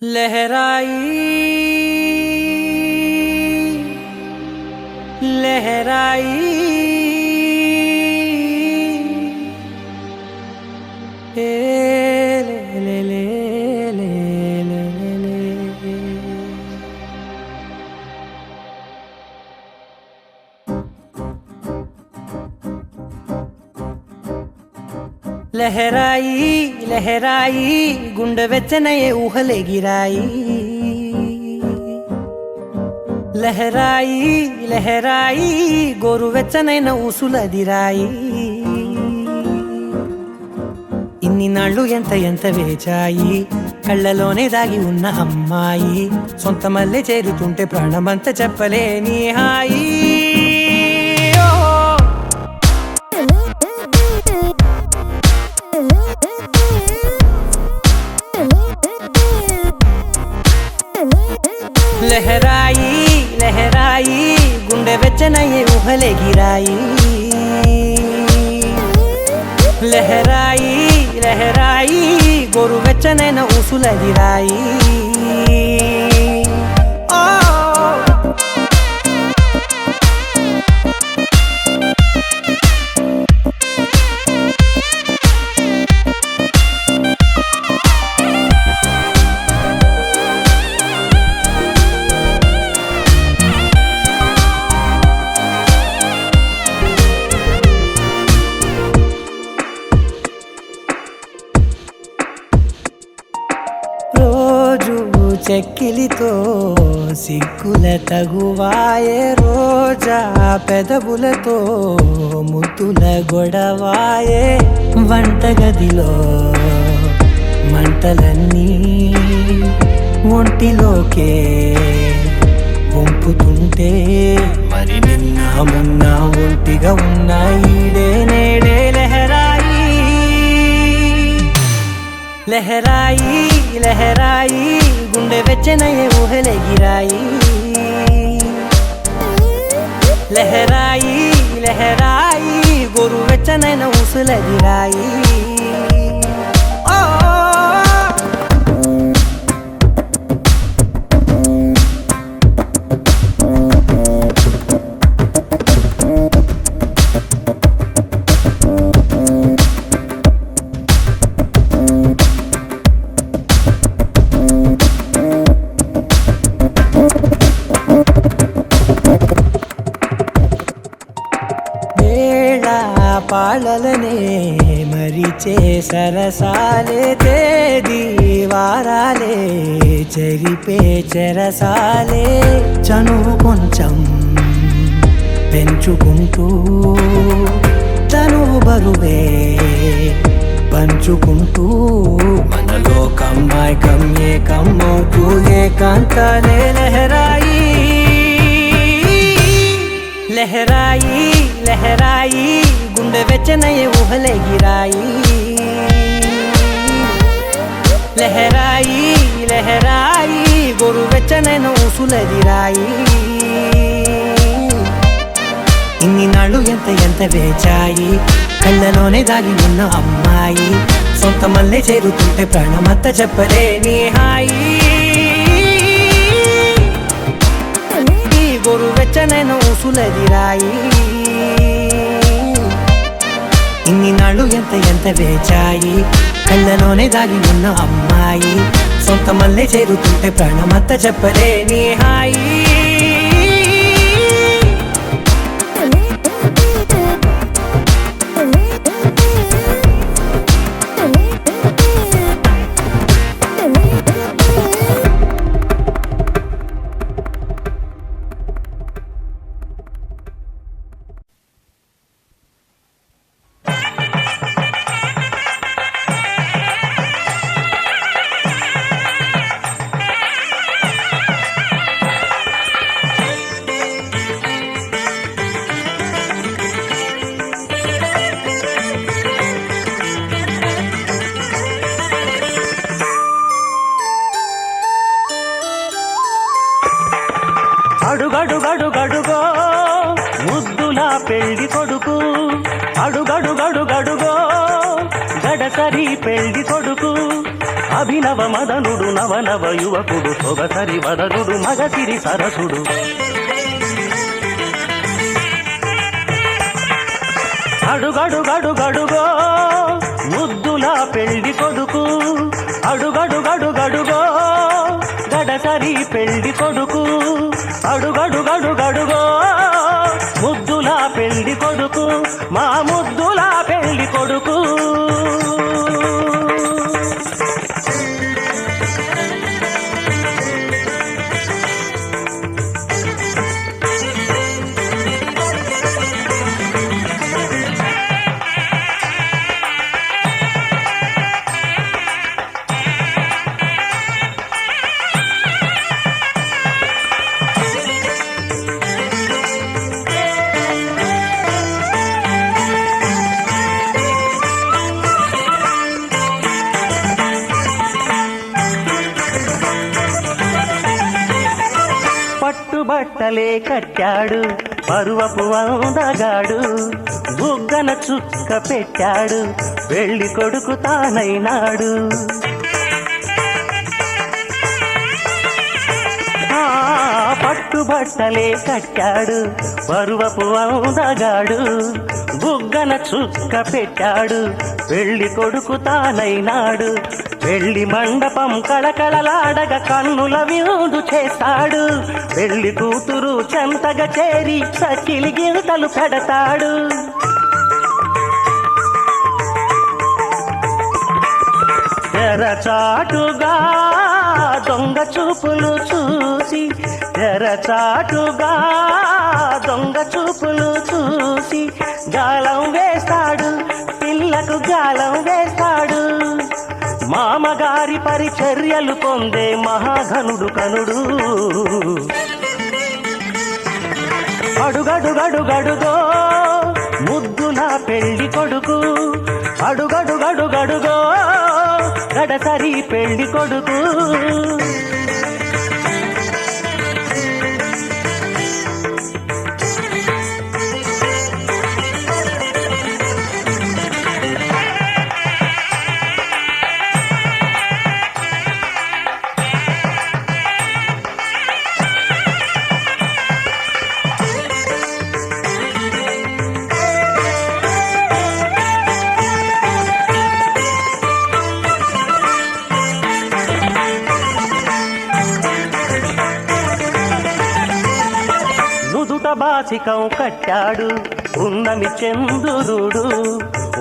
लहराई लहराई ले ले ले ले ले ले लहराई लहराई गुंड వెచ్చనయే ఊహలెగిరాయి లహరాయి లహరాయి గోరు వెచ్చనైన ఊసులదిరాయి ఇన్ని నాళ్ళు ఎంత ఎంత వేచాయి కళ్ళలోనే దాగి ఉన్న అమ్మాయి సొంత మల్లె చేరుతుంటే ప్రాణమంత చెప్పలేని హాయి लहराई लहराई गुंडे వెచ్చనయే ఊహలెగిరాయి లహరాయి లహరాయి గోరు వెచ్చనైన ఊసులదిరాయి చెక్కిలితో సిగ్గుల తగువాయే రోజా పెదవులతో ముద్దుల గొడవాయే వంటగదిలో మంటలన్నీ ఒంటిలోకే వంపుతుంటే మరి నిన్న మొన్న ఒంటిగా ఉన్న ఈడే నేడే లహరాయి లహరాయి లహరాయి గుండె వెచ్చనయే ఊహలెగిరాయి లహరాయి లహరాయి గోరు వెచ్చనైన ఊసులదిరాయి పాలలనే మరిచే సరసాలే తేదీ వారాలే చెరిపే చెరసాలే చనువు కొంచెం పెంచుకుంటూ తనువు బరువే పంచుకుంటూ మనలో కమ్మాయి కమ్మే కమ్మవుతూ ఏకాంతాలే లహరాయి లహరాయి లహరాయి గుండె వెచ్చనయే ఊహలెగిరాయి లహరాయి లహరాయి గోరు వెచ్చనైన ఊసులదిరాయి ఇన్ని నాళ్ళు ఎంత ఎంత వేచాయి కళ్ళలోనే దాగి ఉన్న అమ్మాయి సొంత మల్లె చేరుతుంటే ప్రాణమంత చెప్పలేని హాయి గోరు వెచ్చనైన ఊసులదిరాయి ఇన్ని నాళ్ళు ఎంత ఎంత వేచాయి కళ్ళలోనే దాగి ఉన్న అమ్మాయి సొంత మల్లె చేరుతుంటే ప్రాణమంత చెప్పలేని హాయి అడుగడుగడుగడుగో ముద్దులా పెళ్లి కొడుకు అడుగడుగడుగడుగో గడసరి పెళ్లి కొడుకు అభినయ అభినవ మదనుడు నవనవ యువకుడు సొగసరి వదనుడు మగసిరి సరసుడు అడుగడుగడుగడుగో ముద్దుల పెళ్లి కొడుకు అడుగడుగడుగడుగో గడసరి పెళ్లి కొడుకు అడుగడుగడుగడుగో ముద్దుల పెళ్లి కొడుకు మా ముద్దుల పెళ్లి కొడుకు పట్టుబట్టలే కట్టాడు పరువపు అందగాడు బుగ్గన చుక్క పెట్టాడు పెళ్లి కొడుకు తానైనాడు పట్టుబట్టలే కట్టాడు పరువపు అందగాడు బుగ్గన చుక్క పెట్టాడు పెళ్లి కొడుకు తానైనాడు పెళ్లి మండపం కళకళలాడగ కన్నుల విందు చేస్తాడు పెళ్లి కూతురు చెంతగా చేరి సకిలి గింతలు పెడతాడు తెరచాటుగా దొంగ చూపులు చూసి తెరచాటుగా దొంగ చూపులు చూసి గాలం వేస్తాడు పిల్లకు గాలం వేస్తాడు మామగారి పరిచర్యలు పొందే మహాఘనుడు కనుడు అడుగడుగడుగడుగో ముద్దుల పెళ్లి కొడుకు అడుగడుగడుగడుగో గడసరి పెళ్లి కొడుకు బాసికం కట్టాడు ఉన్నమి చంద్రుడు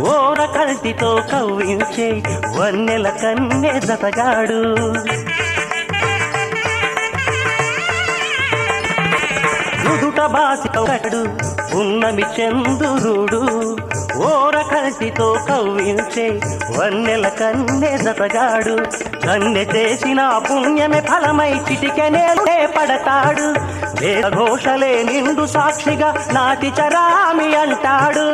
ఓర కంటితో కవ్వించే వన్నెల కన్నె జతగాడు నుదుట బాసికం కట్టాడు ఉన్నమి చంద్రుడు ఓర కంటితో కవ్వించే వన్నెల కన్నె జతగాడు కన్నె చేసిన పుణ్యమే ఫలమై చిటికెనే పడతాడు వేదఘోషలే నిండు సాక్షిగా నాటి చరామి అంటాడు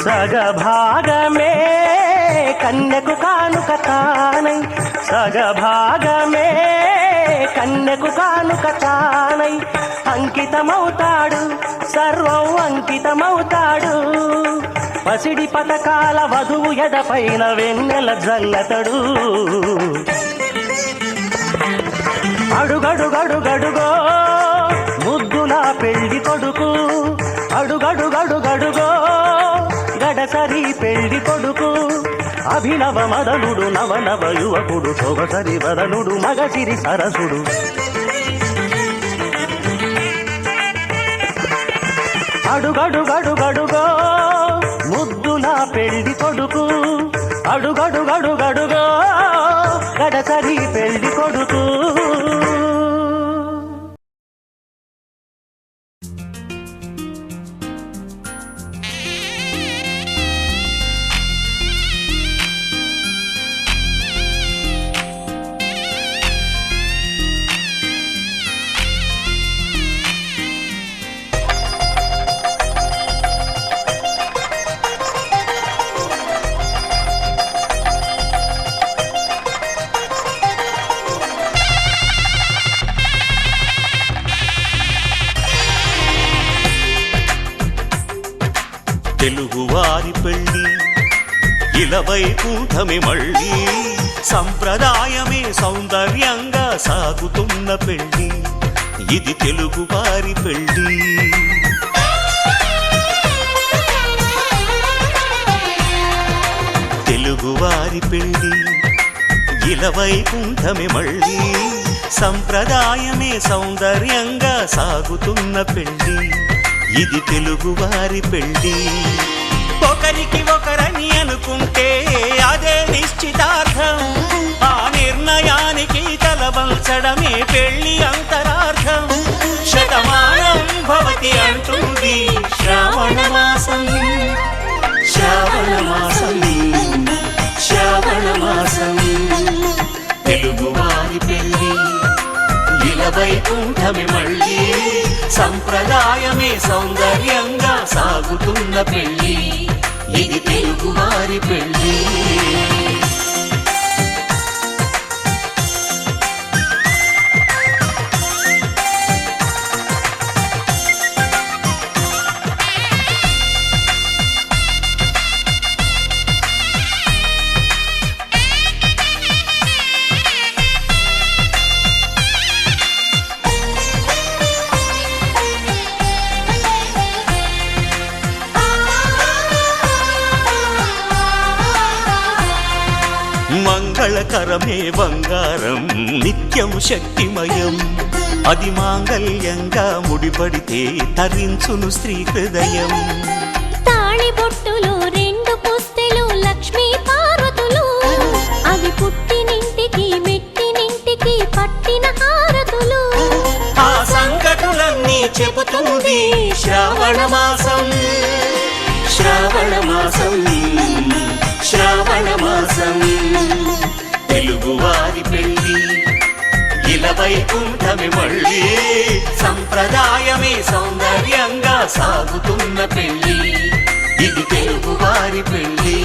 సగభాగమే కన్యకు కానుక తానై సగభాగమే కన్యకు కానుక తానై అంకితమవుతాడు సర్వం అంకితమవుతాడు పసిడి పథకాల వధువు ఎడపైన వెన్నెల జల్లతడు అడుగడుగడుగడుగో ముద్దుల పెళ్లి కొడుకు అడుగడుగడుగడుగో గడసరి పెళ్లి కొడుకు అభినవ మదనుడు నవనవ యువకుడు సొగసరి వదనుడు మగసిరి సరసుడు అడుగడుగడుగడుగో ముద్దుల పెళ్లి కొడుకు అడుగడుగడుగడుగో గడసరి పెళ్లి కొడుకు ఇలవైకుంఠమే మళ్ళీ సంప్రదాయమే సౌందర్యంగా సాగుతున్న పెళ్ళి ఇది తెలుగు వారి పెళ్ళి తెలుగువారి పెళ్ళి ఇలవైకుంఠమే మళ్ళీ సంప్రదాయమే సౌందర్యంగా సాగుతున్న పెళ్ళి ఇది తెలుగువారి పెళ్ళి ఒకరికి ఒకరని అనుకుంటే అదే నిశ్చితార్థం ఆ నిర్ణయానికి తలవంచడమే పెళ్ళి అంతరార్థం శతమానం భవతి అంటుంది శ్రావణ మాసం శ్రావణ మాసం శ్రావణ మాసం తెలుగువారి పెళ్ళి ఇలవైకుంఠమే మళ్ళీ సంప్రదాయమే సౌందర్యంగా సాగుతున్న పెళ్ళి ఇది తెలుగువారి పెళ్ళి మంగళకరమే బంగారం నిత్యం శక్తిమయం అది మాంగళ్యంగా ముడిపడితే తరించును స్త్రీ హృదయం తాళిబొట్టులో రెండు పుస్తెలు లక్ష్మీ పార్వతులు అవి పుట్టినింటికి మెట్టినింటికి పట్టిన హారతులు ఆ సంకటులన్నీ చెబుతుంది శ్రావణ మాసం శ్రావణ మాసం శ్రావణ మాసం తెలుగువారి పెళ్ళి ఇలవైకుంఠమే మళ్ళీ సంప్రదాయమే సౌందర్యంగా సాగుతున్న పెళ్ళి ఇది తెలుగువారి పెళ్ళి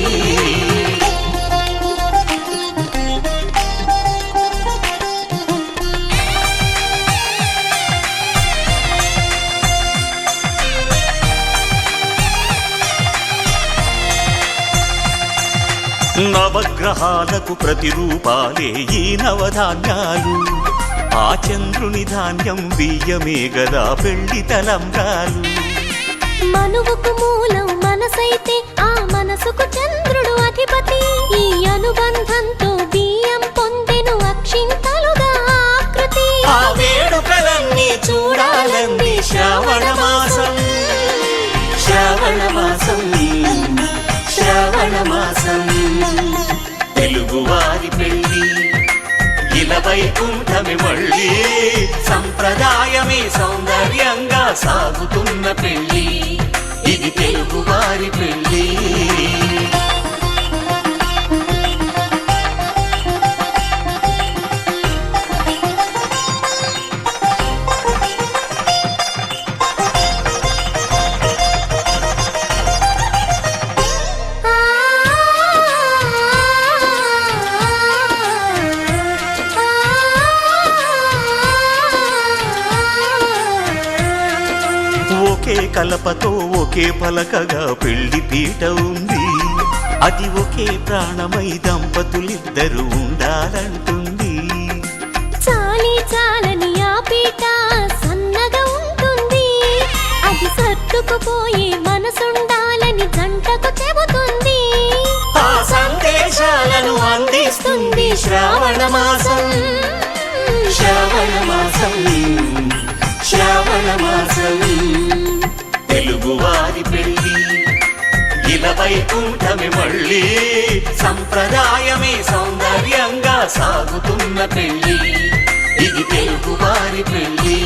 నవగ్రహాలకు ప్రతిరూపాలే ఈ నవధాన్యాలు ఆ చంద్రుని ధాన్యం బియ్యమే గదా పెళ్లి తలంబ్రాలు మనువుకు మూలం మనసైతే ఆ మనసుకు చంద్రుడు అధిపతి ఈ అనుబంధంతో బియ్యం పొందెను అక్షింతలుగా ఆకృతి ఆ వేడుకలన్నీ చూడాలంది శ్రావణ మాసం శ్రావణ మాసం శ్రావణ మాసం తెలుగువారి పెళ్ళి ఇలవైకుంఠమే మళ్ళీ సంప్రదాయమే సౌందర్యంగా సాగుతున్న పెళ్ళి ఇది తెలుగువారి పెళ్ళి ఒకే కలపతో ఒకే పలకగా పెళ్లి పీట ఉంది అది ఒకే ప్రాణమై దంపతులిద్దరూ ఉండాలంటుంది చాలి చాలని ఆ పీట సన్నగా ఉంటుంది అది సర్దుకుపోయే మనసుండాలని జంటకు చెబుతుంది ఆ సందేశాలను అందిస్తుంది శ్రావణ మాసం శ్రావణ మాసం శ్రావణ మాసం తెలుగువారి పెళ్ళి ఇలవైకుంఠమే మళ్ళీ సంప్రదాయమే సౌందర్యంగా సాగుతున్న పెళ్ళి ఇది తెలుగువారి పెళ్ళి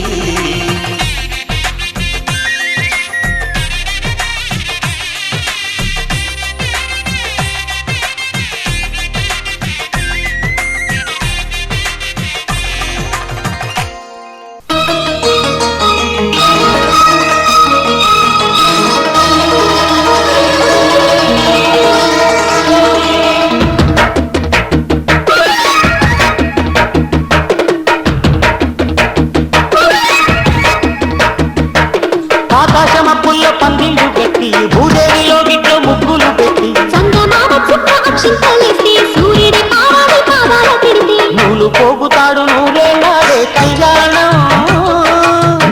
అక్షింతలేస్తే సూర్యుడి పారాడి పాదాల పెడితే నూలు పోగుతాడు నూరేళ్ళాడే కళ్యాణం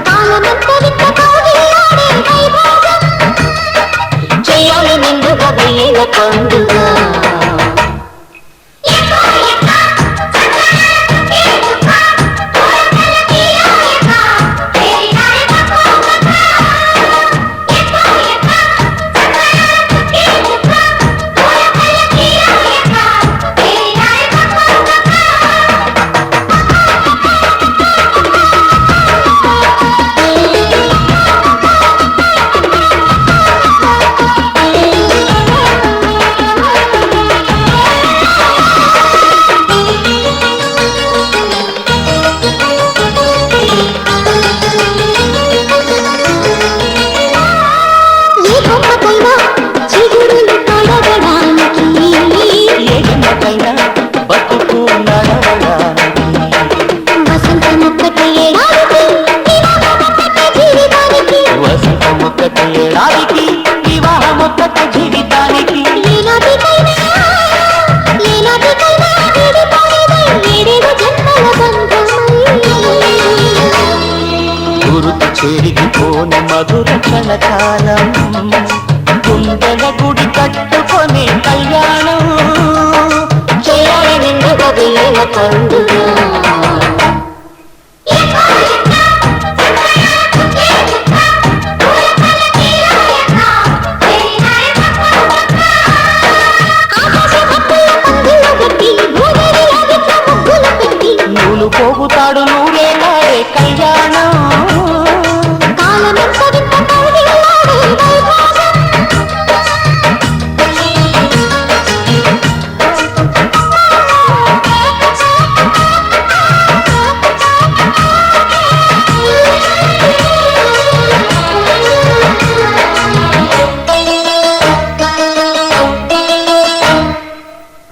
కాలమంతా వింత కౌగిలిలాడే వైభోగం చెయ్యాలి నిండుగా వెయ్యేళ్ళ పండుగ చెరిగిపోని మధుర క్షణకాలం గుండెల గుడి కట్టుకొని కళ్యాణం చేయాలి నిండుగా వెయ్యేళ్ళ పండుగ నూలు పోగుతాడు నూరేళ్ళాడే కళ్యాణం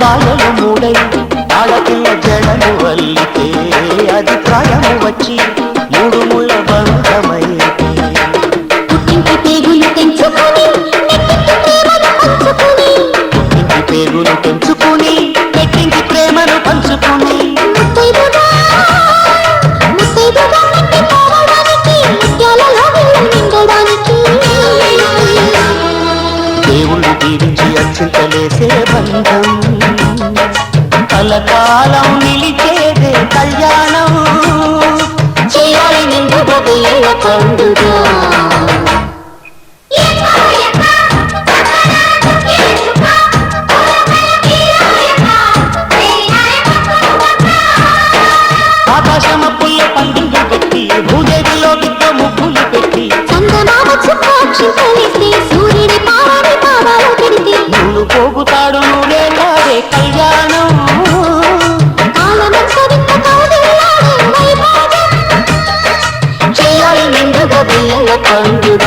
పాయలు మూడై ఆడపిల్ల జడలు వల్లితే అది ప్రాయము వచ్చి మూడు ముళ్ళ బంధమైతే పుట్టింటి పేగులు తెంచుకొని పెట్టింటి ప్రేమను పంచుకుని దేవుళ్ళు దీవించి అక్షింతలేసే బంధం కలకాలం నిలిచేదే కళ్యాణం చేయాలి నిండుగా వెయ్యేళ్ళ పండుగ ఆకాశమప్పుల పండుగ పెట్టి భూదేవిలో బిడ్డ ముగ్గులు పెట్టి చందమామ చుక్క అక్షింతలేస్తే సూర్యుడి పారాడి పాదాల పెడితే నూలు పోగుతాడు నూరేళ్ళాడే కళ్యాణం కాలమంతా వింత కౌగిలిలాడే వైభోగం చేయాలి నిండుగా వెయ్యేళ్ళ పండుగ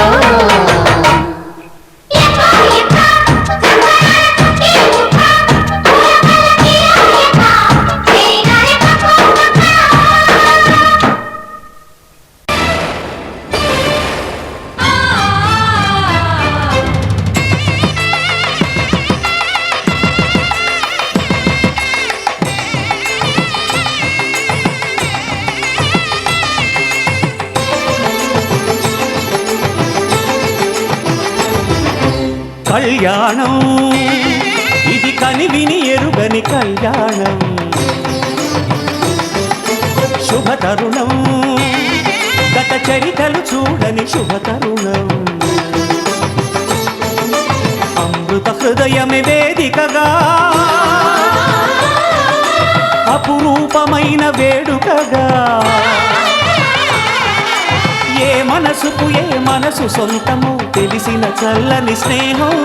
కళ్యాణం ఇది కనివిని ఎరుగని కళ్యాణం శుభతరుణం గత చరితలు చూడని శుభతరుణం అమృత హృదయమే వేదికగా అపురూపమైన వేడుకగా ఏ మనసుకు ఏ మనసు సొంతము తెలిసిన చల్లని స్నేహం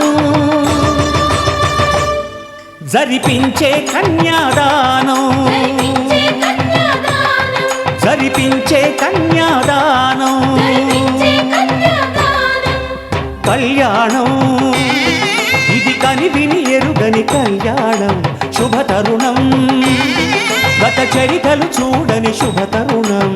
జరిపించే కన్యాదానం జరిపించే కన్యాదానం కళ్యాణం ఇది కనివిని ఎరుగని కళ్యాణం శుభతరుణం గత చరితలు చూడని శుభతరుణం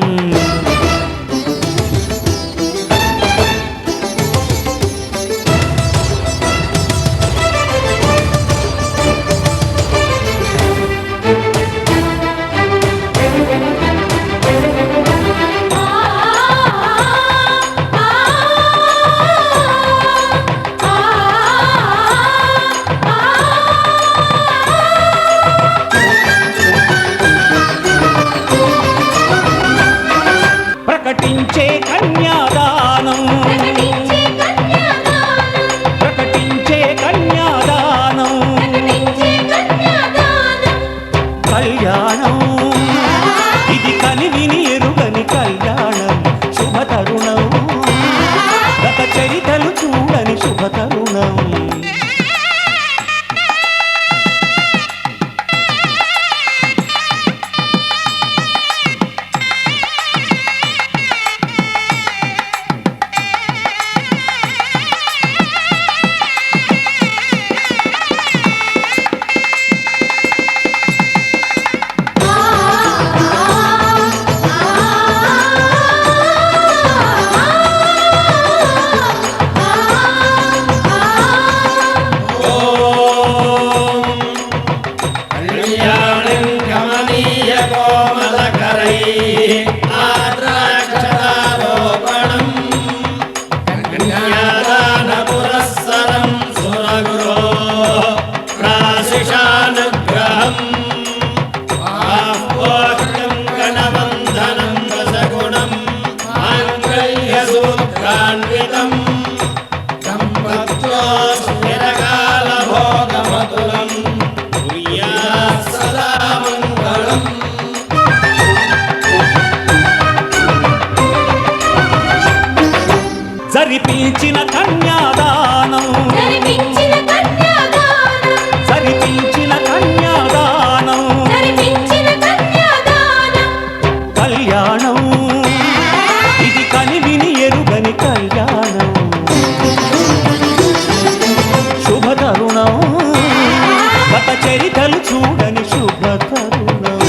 గత చరితలు చూడని శుభ తరుణం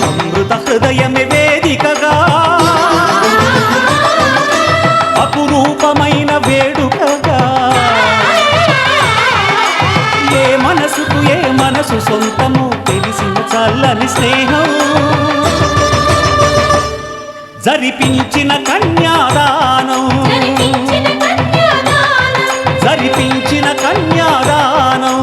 అమృత హృదయమే వేదికగా అపురూపమైన వేడుకగా ఏ మనసు సొంతము తెలిసిన చల్లని స్నేహం జరిపించిన కన్యాదానం జరిపించిన కన్యాదానం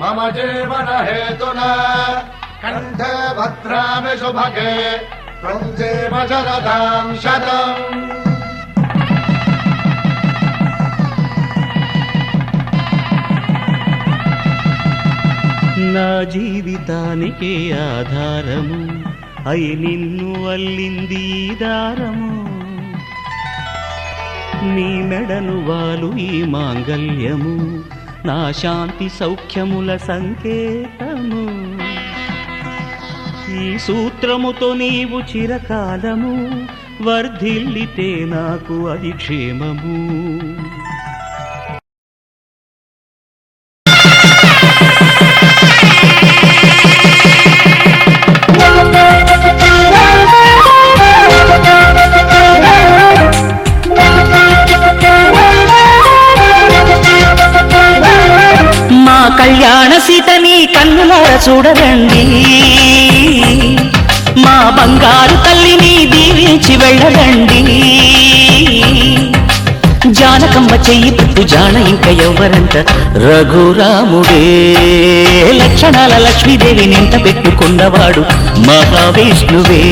मम जीवन हेतुना कंठे भद्रामि शुभगे त्वं जीव शरदां शतम् నా జీవితానికి ఆధారము అయి నిన్ను అల్లింది దారము నీ మెడను వాలు ఈ మాంగల్యము నా శాంతి సౌఖ్యముల సంకేతము ఈ సూత్రముతో నీవు చిరకాలము వర్ధిల్లితే నాకు అది క్షేమము. మా కళ్యాణ సీతని కన్నులార చూడరండి, మా బంగారు తల్లిని దీవించి వెళ్ళరండి. జానకమ్మ చెయ్యి పుట్టు జాన ఇంక ఎవ్వరంట, రఘురాముడే లక్షణాల లక్ష్మీదేవి నింట పెట్టుకున్నవాడు మహావిష్ణువే.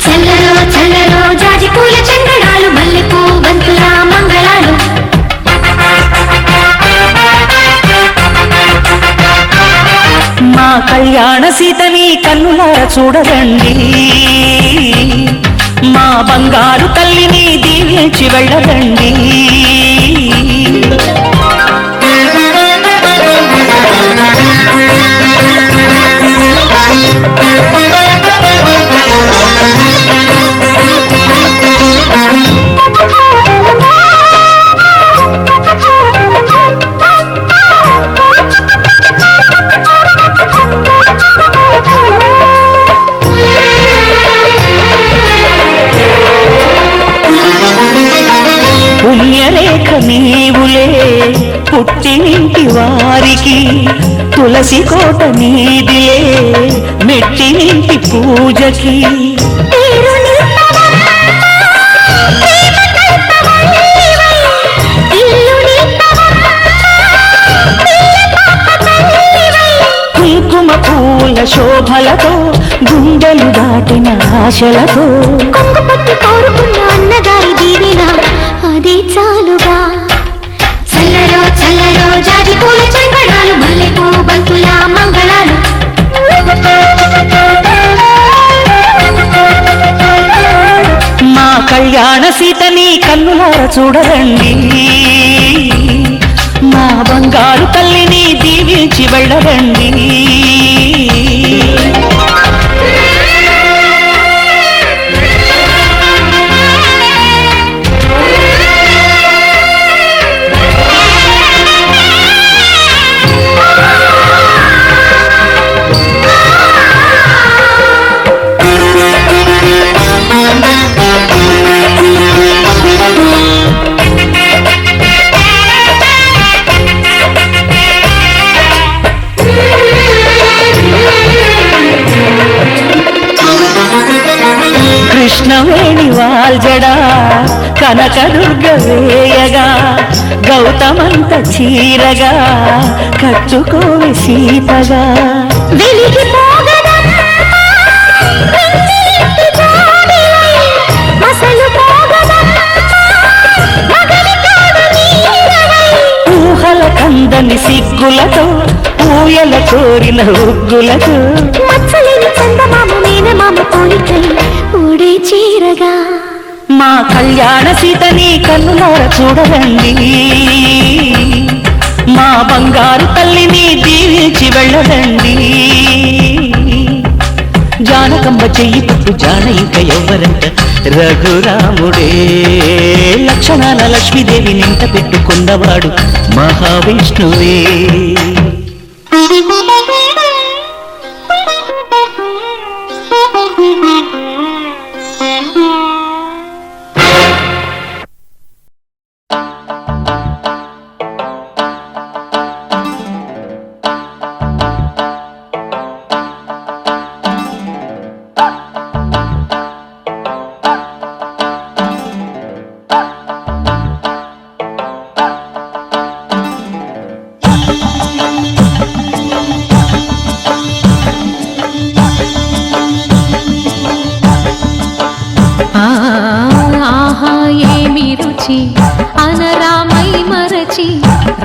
చల్లరో చల్లరో జాజి పూల చందనాలు, మల్లెపూ బంతుల మంగళాలు. మా కళ్యాణ సీతని కన్నులార చూడరండి, మా బంగారు తల్లిని దీవించి వెళ్ళరండి. పుణ్యరేఖ నీవులే పుట్టినింటి వారికి, తులసి కోట నీదిలే మెట్టినింటి పూజకి. కుంకుమ పూల శోభలతో గుండెలు దాటిన ఆశలతో, కొంగు పట్టి కోరుకున్న అన్నగారి దీవెన అదే చాలుగా. చల్లరో చల్లరో జాజి పూల చందనాలు, మల్లెపూ బంతుల మంగళాలు. మా కళ్యాణ సీతని కన్నులార చూడరండి, మా బంగారు తల్లిని దీవించి వెళ్ళరండి. కృష్ణవేణి వాల్జడా కనకదుర్గ వేయగా, గౌతమంత చీరగా కట్టుకోవి సీతగా. ఊహల కందని సిగ్గులతో ఊయల కోరిన ఉగ్గులతో, మచ్చలేని చందమామ మేనమామ పోలికై ఊడే చీరగా. మా కళ్యాణ సీతని కన్నులార చూడరండి, మా బంగారు తల్లిని దీవించి వెళ్ళరండి. జానకమ్మ చెయ్యి పుట్టు జాన ఇంక ఎవ్వరంట, రఘురాముడే లక్షణాల లక్ష్మీదేవి నింట పెట్టుకున్నవాడు మహావిష్ణువే. ఆహా ఏమి రుచి అనరామై మరచి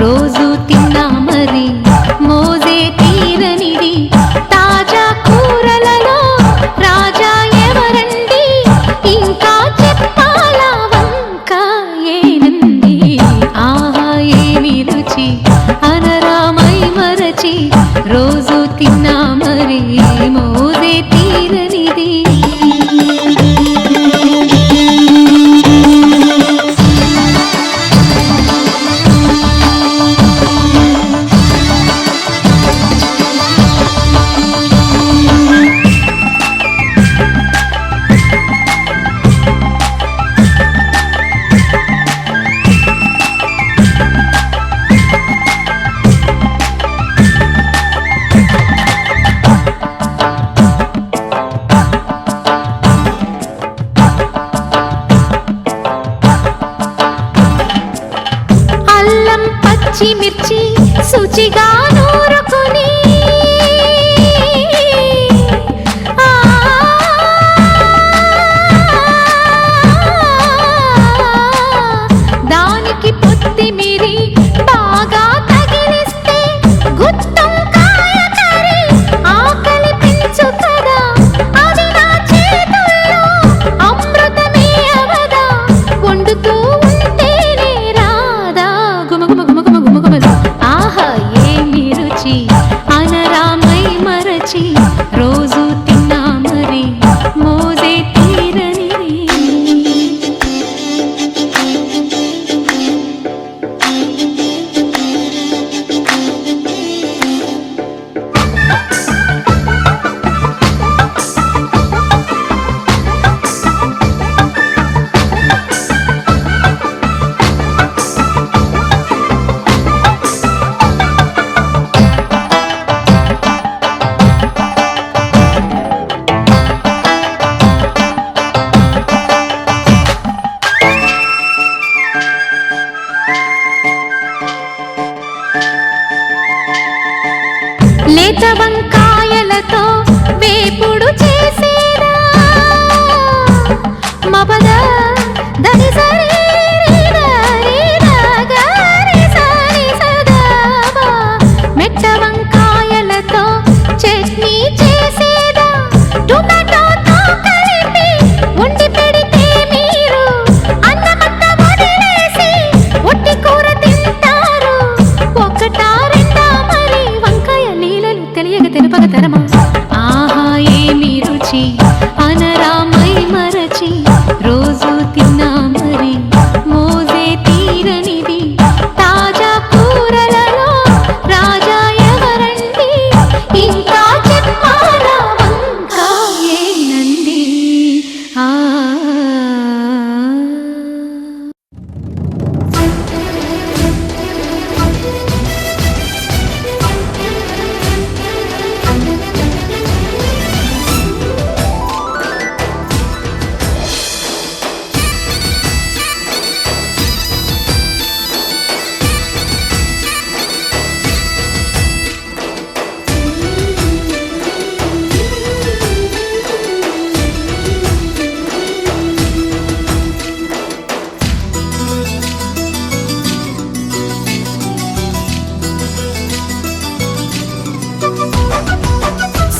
రోజు తిన్నా మరి మోజే తీరనిది. తాజా కూరలలో రాజా ఎవరండి, ఇంకా చెప్పాలా వంక ఏనండి. ఆహా ఏమి రుచి అనరామై మరచి రోజు తిన్నా మరి మోజే తీరనిది. కాచి మిర్చి శుచిగా నూరుకుని దానికి పొత్తిమిరి బాగా తగిలిస్తే గుత్తం కాయ కర్రీ ఆకలి పెంచు కదా, అది నా చేతుల్లో అమృతమే అవదా, వండుతూ ఉంటేనే రాదా గుమగుమ గుమగుమ గుమగుమ. ఆహా ఏమి రుచి అనరామై మరచి రోజు తిన్నా మరి మోజే తీరని. లేత వంకాయలతో వేపుడు చేసేదా మపద దని సరి మెట్ట వంకాయలతో చట్నీ చేసేదా, టొమాటోతో కలిపి వండి పెడితే మీరు అన్నమంతా వదిలేసి ఒట్టి కూర తింటారు. ఒకటా రెండా మరి వంకాయ లీలలు తెలియక తెలుపక తరమా. ఆహా ఏమి రుచి అనరామై మరచి రోజు తిన్నా మరి మోజే తీరనిది. తాజా కూరలలో రాజా ఎవరండి, ఇంకా చెప్పాలా వంకాయేనండి. ఆ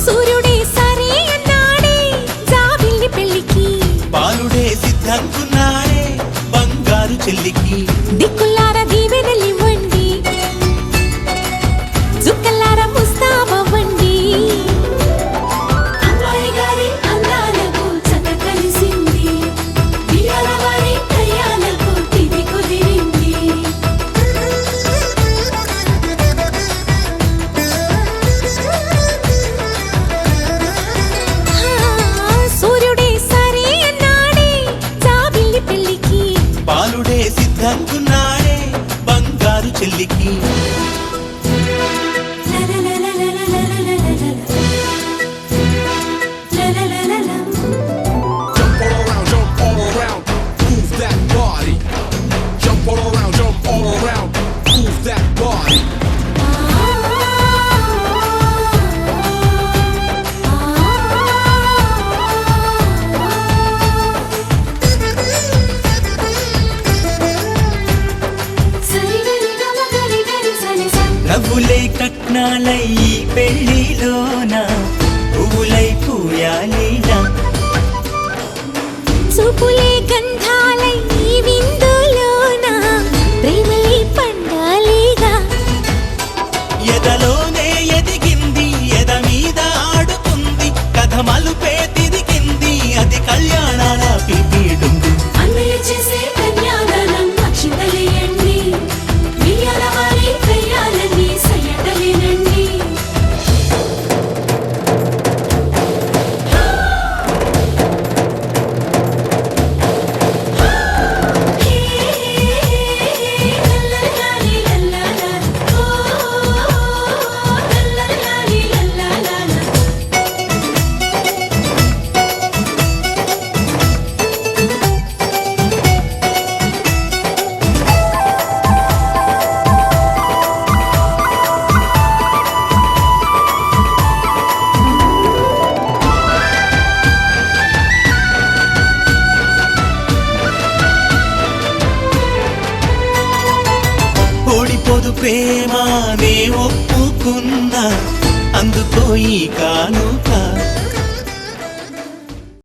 సూర్యుడే సరే అన్నాడే జాబిల్లి పెళ్ళికి, బాలుడే సిద్ధంకున్నాడే బంగారు చెల్లికి. దిక్కులార దీవెనలివ్వండి, జుక్కలార ముస్తాబవ్వండి. అమ్మాయి గారి అందాలకు చక్క కలిసింది, బియ్యాల వారి కయ్యాలకు తిది కుదిరింది. సూర్యుడే సరే అన్నాడే జాబిల్లి పెళ్ళికి, బాలుడే సిద్ధంకున్నాడే బంగారు చెల్లికి. Jump all around, jump all around, move that body. Jump all around, jump all around, move that body. నవ్వులై కట్నాలై ఈ పెళ్లిలోన పువ్వులై పూయాలిలా. చూపులే గంధాలై ఈ విందులోన ప్రేమలే పండాలిగా. ఎదలోనే ఎదిగింది ఎద మీద ఆడుతుంది, కథ మలుపే తిరిగింది అది కళ్యాణాల పిపీడుంది. అన్నయ్య చేసే కన్యాదానం అక్షింతలేయండి, బియ్యాల వారి కయ్యాలని సయ్యటలేనండి. సరిపోదు ప్రేమ నే ఒప్పుకున్నా అందుకో ఈ కానుక